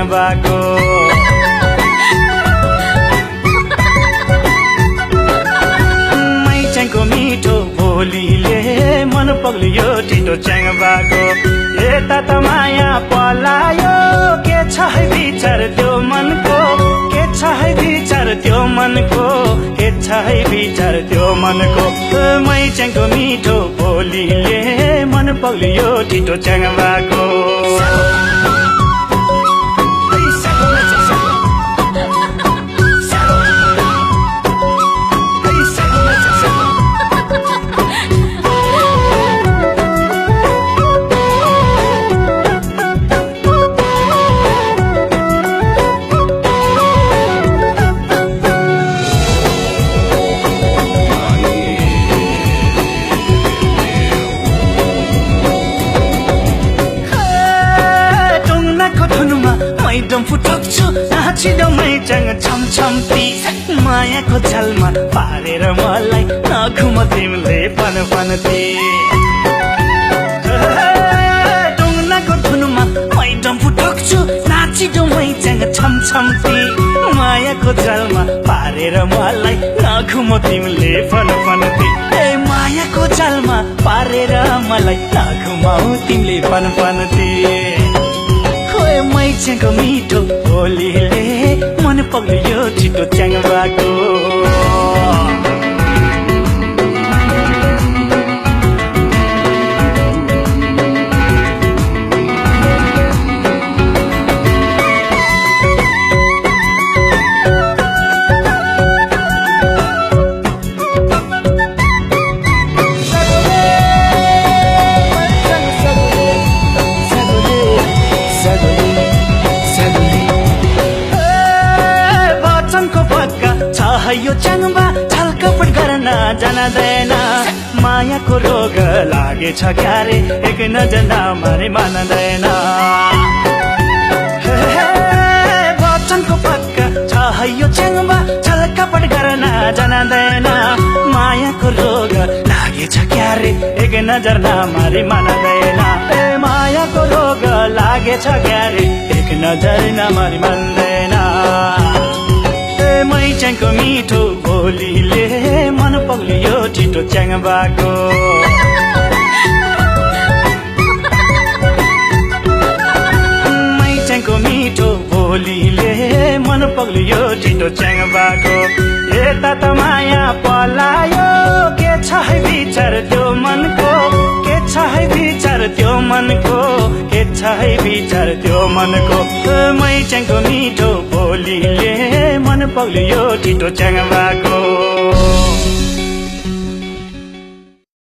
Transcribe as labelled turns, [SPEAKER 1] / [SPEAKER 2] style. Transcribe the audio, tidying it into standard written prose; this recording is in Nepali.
[SPEAKER 1] च्याङबाको मैच्याङको मिठो बोलीले मन पग्लियो छिटो च्याङबाको यता त माया पलायो के छ है विचार त्यो मनको के छ है विचार त्यो मनको के छ है विचार त्यो मनको मैच्याङको मिठो बोलीले मन पग्लियो छिटो च्याङबाको डम्फु ठोक्छु नाचिदो मैच्याङ छमछम्ती मायाको झलमा पारेर मलाई नखुम तिमीले पनपन्ती टुङ्नाको धुनमा मै डम्फु ठोक्छु नाचिदो मैच्याङ छमछम्ती मायाको झलमा पारेर मलाई नखुम तिमीले पनपन्ती ए मायाको झलमा पारेर मलाई नखुमाउ तिमीले पनपन्ती मैच्याङको मिठो बोलीले मन पग्लियो छिटो च्याङबाको यो च्याङबा छलकपट गर्न जान्दैन मायाको रोग लागेछ क्यारे एक नजना मारे मान्दैन वचनको पक्का छ यो च्याङबा छलकपट गर्न जान्दैन मायाको रोग लागेछ क्यारे एक नजर नमारी मान्दैन ए मायाको रोग लागेछ क्यारे एक नजर नमारी मान्दैन मैच्याङको मिठो बोलीले मन पग्लियो छिटो च्याङबाको मैच्याङको मिठो बोलीले मन पग्लियो छिटो च्याङबाको यता त माया पलायो के छ है विचार त्यो मनको के छ है विचार त्यो मनको के छ है विचार त्यो मनको मैच्याङको मिठो बोलीले मन पग्लियो छिटो च्याङबाको